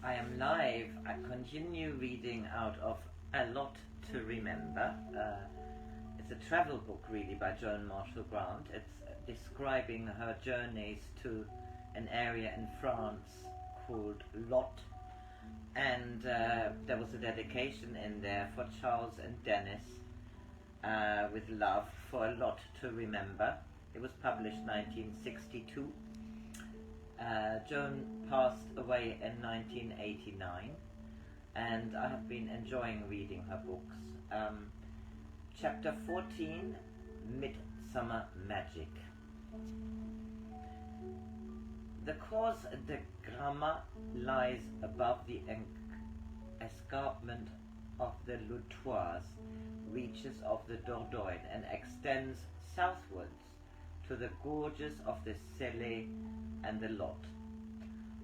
I am live. I continue reading out of A Lot to Remember. It's a travel book really by Joan Marshall Grant. It's describing her journeys to an area in France called Lot. And there was a dedication in there for Charles and Denys with love for A Lot to Remember. It was published 1962. Joan passed away in 1989, and I have been enjoying reading her books. Chapter 14, Midsummer Magic. The Cours de Grammar lies above the escarpment of the Lutoise reaches of the Dordogne and extends southwards to the gorges of the Selig and the Lot.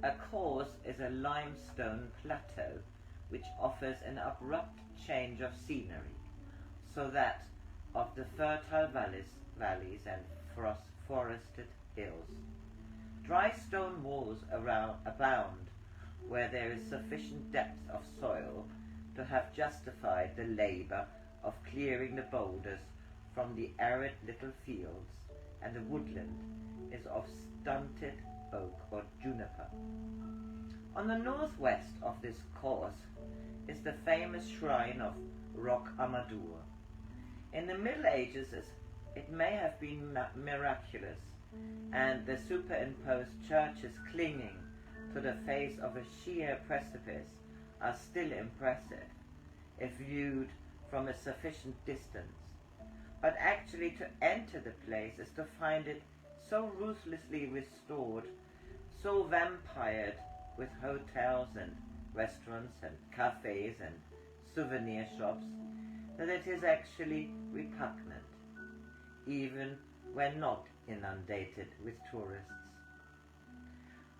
A course is a limestone plateau which offers an abrupt change of scenery, so that of the fertile valleys and forested hills. Dry stone walls abound where there is sufficient depth of soil to have justified the labour of clearing the boulders from the arid little fields, and the woodland is of stunted oak or juniper. On the northwest of this course is the famous shrine of Roc Amadour. In the Middle Ages it may have been miraculous, and the superimposed churches clinging to the face of a sheer precipice are still impressive if viewed from a sufficient distance. But actually to enter the place is to find it so ruthlessly restored, so vampired with hotels and restaurants and cafes and souvenir shops, that it is actually repugnant, even when not inundated with tourists.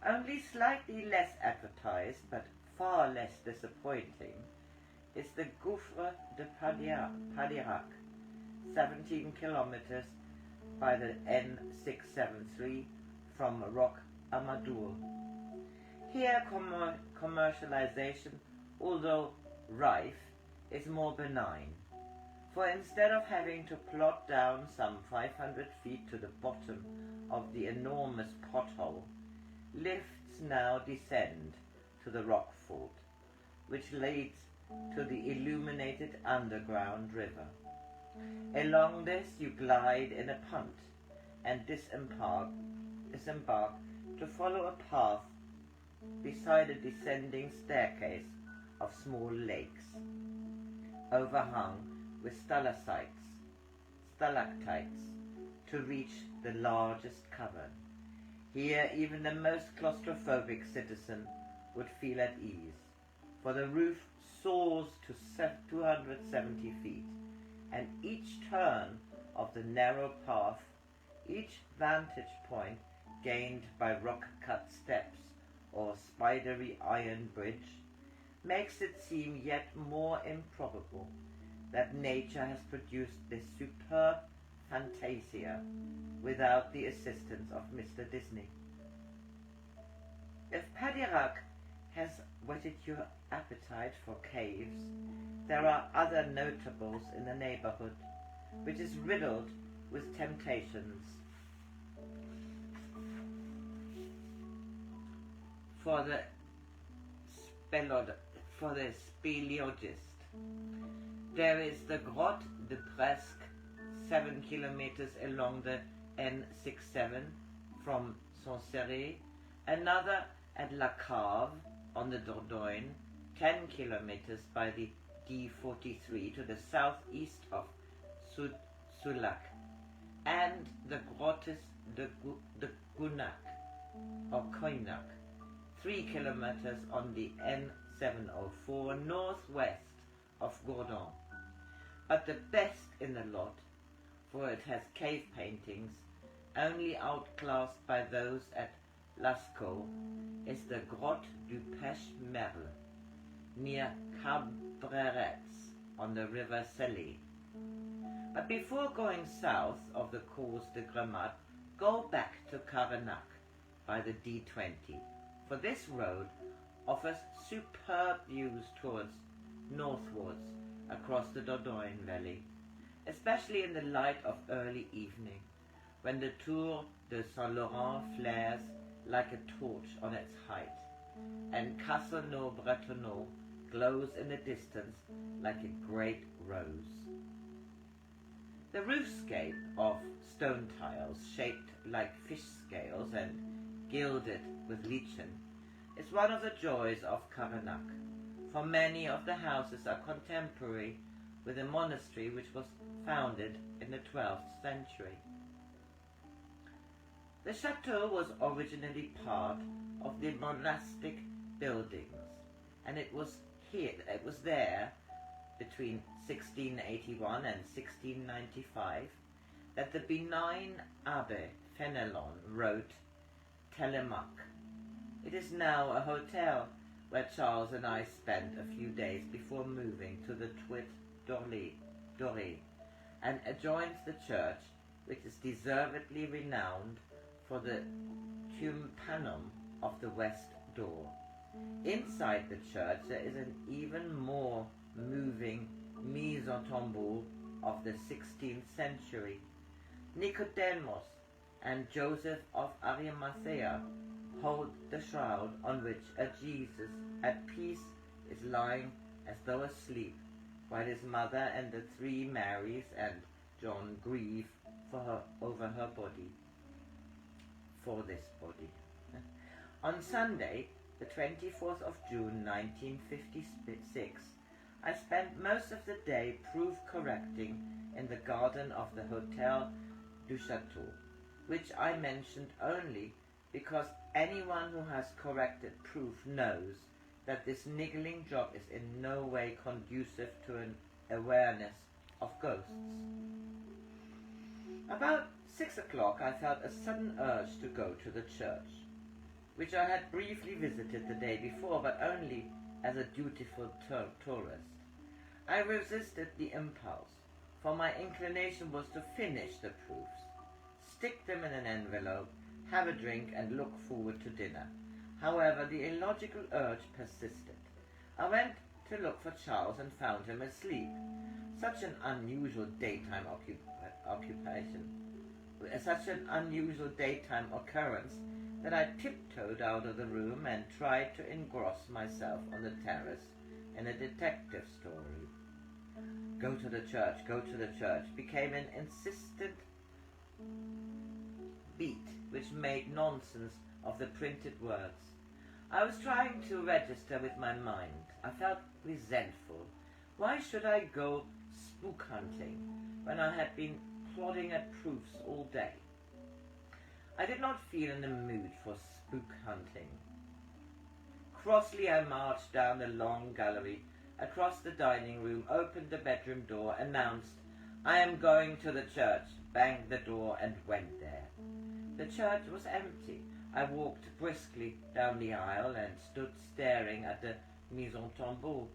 Only slightly less advertised, but far less disappointing, is the Gouffre de Padirac, 17 kilometers by the N673 from Roc Amadour. Here commercialization, although rife, is more benign, for instead of having to plod down some 500 feet to the bottom of the enormous pothole, lifts now descend to the rock fort, which leads to the illuminated underground river. Along this you glide in a punt and disembark to follow a path beside a descending staircase of small lakes, overhung with stalactites, to reach the largest cavern. Here even the most claustrophobic citizen would feel at ease, for the roof soars to 270 feet, and each turn of the narrow path, each vantage point gained by rock-cut steps or spidery iron bridge, makes it seem yet more improbable that nature has produced this superb fantasia without the assistance of Mr. Disney. If Padirac has whetted your appetite for caves, there are other notables in the neighborhood, which is riddled with temptations. For the speleologist, there is the Grotte de Presque, 7 kilometers along the N67 from Sancerre, another at La Cave on the Dordogne, 10 kilometers by the D43 to the southeast of Soulac, and the Grottes de Gunac, or Coignac, 3 kilometers on the N704 northwest of Gourdon. But the best in the lot, for it has cave paintings only outclassed by those at Lascaux, is the Grotte du Pêche Merle, near Cabrerets on the river Selig. But before going south of the Cours de Grammar, go back to Cavaignac by the D20, for this road offers superb views towards northwards across the Dordogne Valley, especially in the light of early evening, when the Tour de Saint-Laurent flares like a torch on its height, and Castelnau-Bretonneau glows in the distance like a great rose. The roofscape of stone tiles shaped like fish scales and gilded with lichen is one of the joys of Cavaignac, for many of the houses are contemporary with the monastery which was founded in the 12th century. The chateau was originally part of the monastic buildings, and it was there between 1681 and 1695 that the benign Abbé Fenelon wrote Telemaque. It is now a hotel where Charles and I spent a few days before moving to the Tuiles Dorées, and adjoins the church, which is deservedly renowned for the tympanum of the west door. Inside the church there is an even more moving mise en tombeau of the 16th century. Nicodemus and Joseph of Arimathea hold the shroud on which a Jesus at peace is lying as though asleep, while his mother and the three Marys and John grieve over her body, for this body. On Sunday, the 24th of June 1956, I spent most of the day proof correcting in the garden of the Hotel du Château, which I mentioned only because anyone who has corrected proof knows that this niggling job is in no way conducive to an awareness of ghosts. About 6 o'clock I felt a sudden urge to go to the church, which I had briefly visited the day before, but only as a dutiful tourist. I resisted the impulse, for my inclination was to finish the proofs, stick them in an envelope, have a drink, and look forward to dinner. However, the illogical urge persisted. I went to look for Charles and found him asleep. Such an unusual daytime occurrence that I tiptoed out of the room and tried to engross myself on the terrace in a detective story. Go to the church became an insistent beat which made nonsense of the printed words. I was trying to register with my mind. I felt resentful. Why should I go spook hunting when I had been plodding at proofs all day? I did not feel in the mood for spook hunting. Crossly I marched down the long gallery, across the dining room, opened the bedroom door, announced, "I am going to the church," banged the door, and went there. The church was empty. I walked briskly down the aisle and stood staring at the mise en tombeau.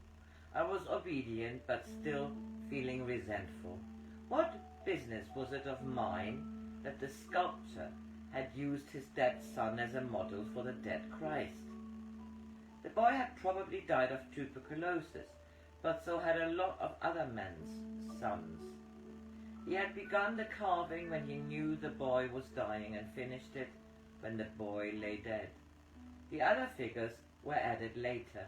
I was obedient, but still feeling resentful. What business was it of mine that the sculptor had used his dead son as a model for the dead Christ? The boy had probably died of tuberculosis, but so had a lot of other men's sons. He had begun the carving when he knew the boy was dying and finished it when the boy lay dead. The other figures were added later.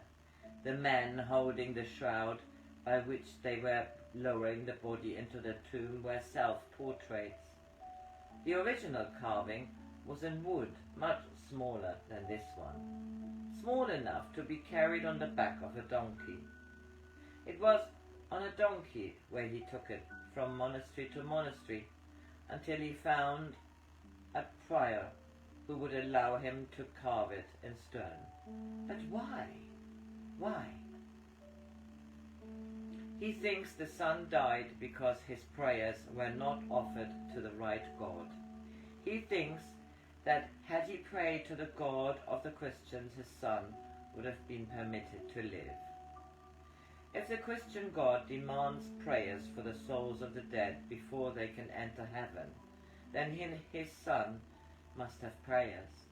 The men holding the shroud by which they were lowering the body into the tomb were self-portraits. The original carving was in wood, much smaller than this one, small enough to be carried on the back of a donkey. It was on a donkey where he took it from monastery to monastery until he found a prior who would allow him to carve it in stone. But why? Why? He thinks the son died because his prayers were not offered to the right God. He thinks that had he prayed to the God of the Christians, his son would have been permitted to live. If the Christian God demands prayers for the souls of the dead before they can enter heaven, then his son must have prayers.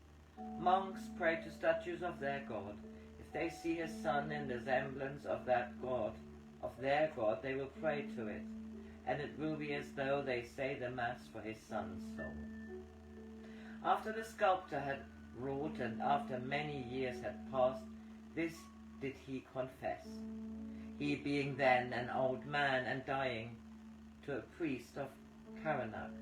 Monks pray to statues of their God if If they see his son in the semblance of that God, of their God, they will pray to it, and it will be as though they say the Mass for his son's soul. After the sculptor had wrought, and after many years had passed, this did he confess, he being then an old man and dying, to a priest of Karanach,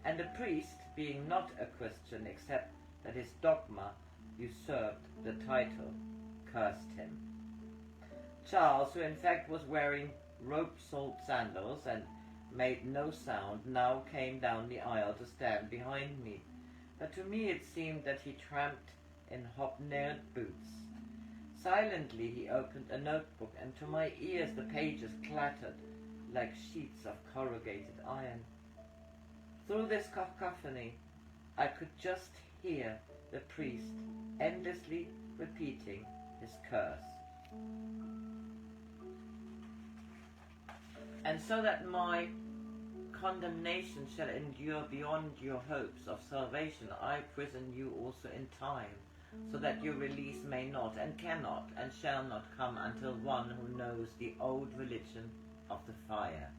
and the priest, being not a Christian, except that his dogma usurped the title, cursed him. Charles, who in fact was wearing rope-soled sandals and made no sound, now came down the aisle to stand behind me, but to me it seemed that he tramped in hobnailed boots. Silently he opened a notebook, and to my ears the pages clattered like sheets of corrugated iron. Through this cacophony I could just hear the priest endlessly repeating his curse. And so that my condemnation shall endure beyond your hopes of salvation, I prison you also in time, so that your release may not, and cannot, and shall not come until one who knows the old religion of the fire,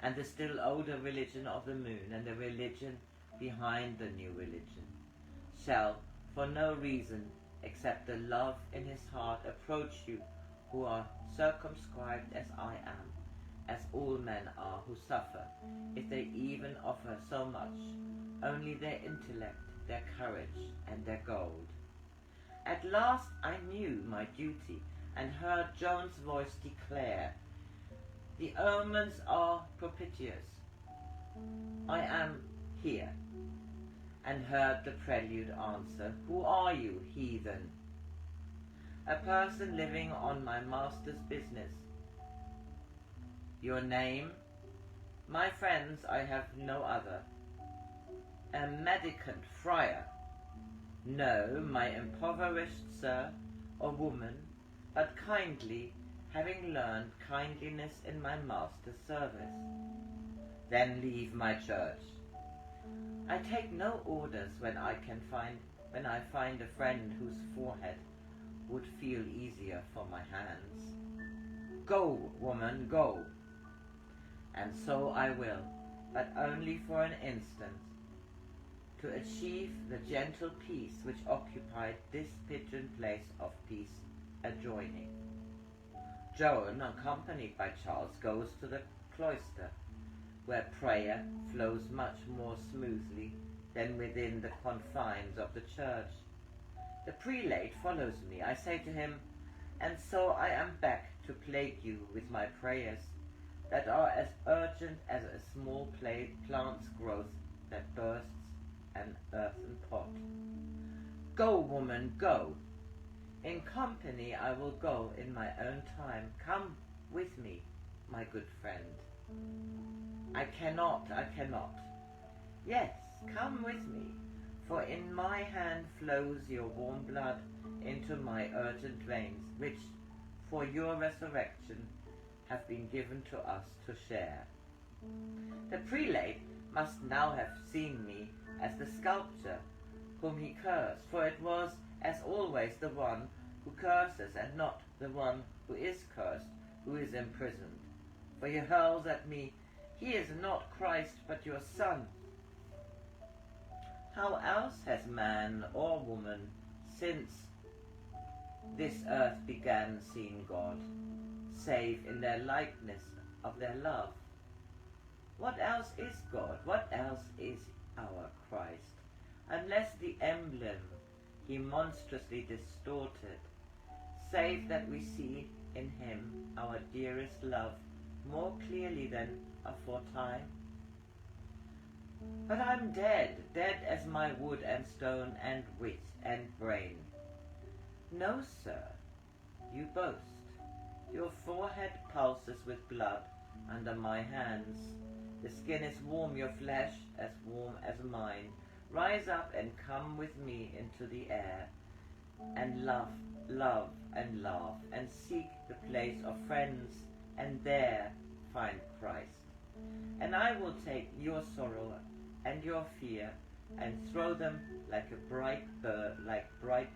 and the still older religion of the moon, and the religion behind the new religion, shall, for no reason except the love in his heart, approach you who are circumscribed as I am, as all men are who suffer, if they even offer so much, only their intellect, their courage, and their gold. At last I knew my duty, and heard Joan's voice declare, "The omens are propitious. I am here," and heard the prelude answer, "Who are you, heathen?" "A person living on my master's business." "Your name?" "My friends, I have no other." "A mendicant friar?" "No, my impoverished sir, or woman, but kindly, having learned kindliness in my master's service." "Then leave my church." "I take no orders when I find a friend whose forehead would feel easier for my hands." "Go, woman, go." "And so I will, but only for an instant, to achieve the gentle peace which occupied this pigeon place of peace adjoining." Joan, accompanied by Charles, goes to the cloister, where prayer flows much more smoothly than within the confines of the church. The prelate follows me. I say to him, "And so I am back to plague you with my prayers, that are as urgent as a small plant's growth that bursts an earthen pot." "Go, woman, go. In company I will go in my own time. Come with me, my good friend." I cannot. "Yes, come with me, for in my hand flows your warm blood into my urgent veins, which, for your resurrection, have been given to us to share." The prelate must now have seen me as the sculptor whom he cursed, for it was, as always, the one who curses and not the one who is cursed who is imprisoned. For he hurls at me, "He is not Christ, but your son." How else has man or woman since this earth began seen God, save in their likeness of their love? What else is God? What else is our Christ, unless the emblem he monstrously distorted, save that we see in him our dearest love more clearly than aforetime? But I'm dead as my wood and stone and wit and brain. No, sir, you boast. Your forehead pulses with blood under my hands. The skin is warm, your flesh as warm as mine. Rise up and come with me into the air, and love and laugh, and seek the place of friends, and there find Christ. And I will take your sorrow and your fear, and throw them like bright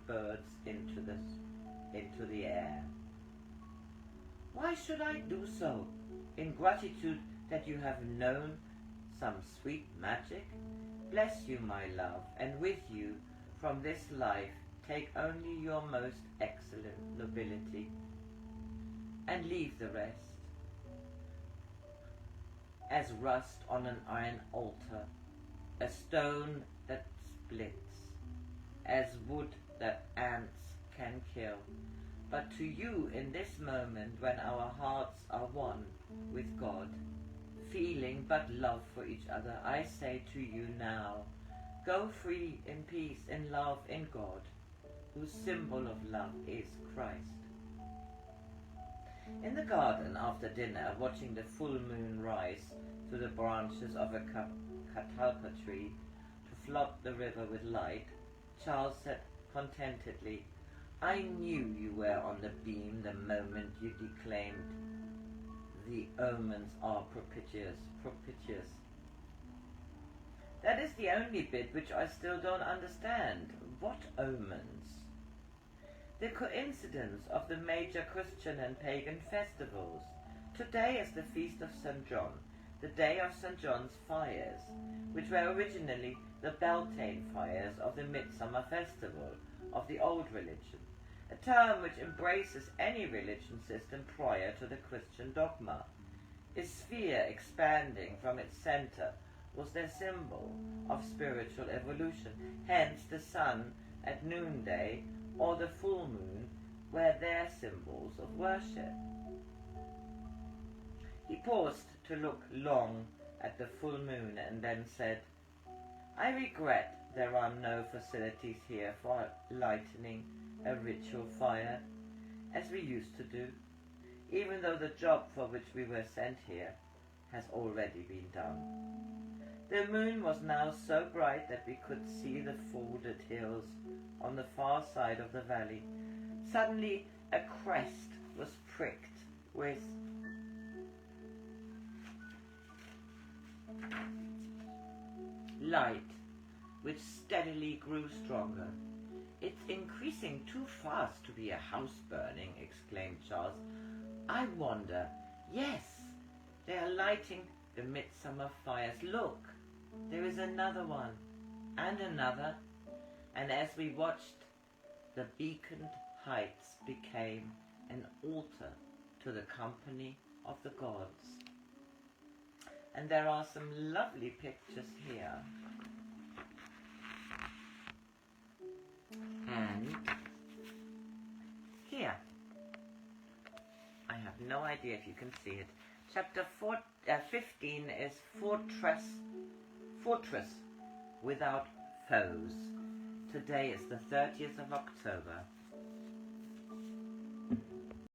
birds into the into the air. Why should I do so? In gratitude that you have known some sweet magic? Bless you, my love, and with you from this life take only your most excellent nobility, and leave the rest as rust on an iron altar, a stone that splits, as wood that ants can kill. But to you in this moment, when our hearts are one with God, feeling but love for each other, I say to you now, go free in peace, in love, in God, whose symbol of love is Christ. In the garden after dinner, watching the full moon rise through the branches of a catalpa tree to flood the river with light, Charles said contentedly, I knew you were on the beam the moment you declaimed, the omens are propitious. That is the only bit which I still don't understand. What omens? The coincidence of the major Christian and pagan festivals. Today is the feast of St. John, the day of St. John's fires, which were originally the Beltane fires of the Midsummer Festival of the old religion, a term which embraces any religion system prior to the Christian dogma. A sphere expanding from its center was their symbol of spiritual evolution. Hence the sun at noonday or the full moon were their symbols of worship. He paused to look long at the full moon and then said, I regret there are no facilities here for lightening a ritual fire, as we used to do, even though the job for which we were sent here has already been done. The moon was now so bright that we could see the folded hills on the far side of the valley. Suddenly a crest was pricked with light, which steadily grew stronger. It's increasing too fast to be a house burning, exclaimed Charles. I wonder. Yes, they are lighting the midsummer fires. Look, there is another one, and another, and as we watched, the beaconed heights became an altar to the company of the gods. And there are some lovely pictures here. And here, I have no idea if you can see it. Chapter 15 is Fortress Without Foes. Today is the 30th of October.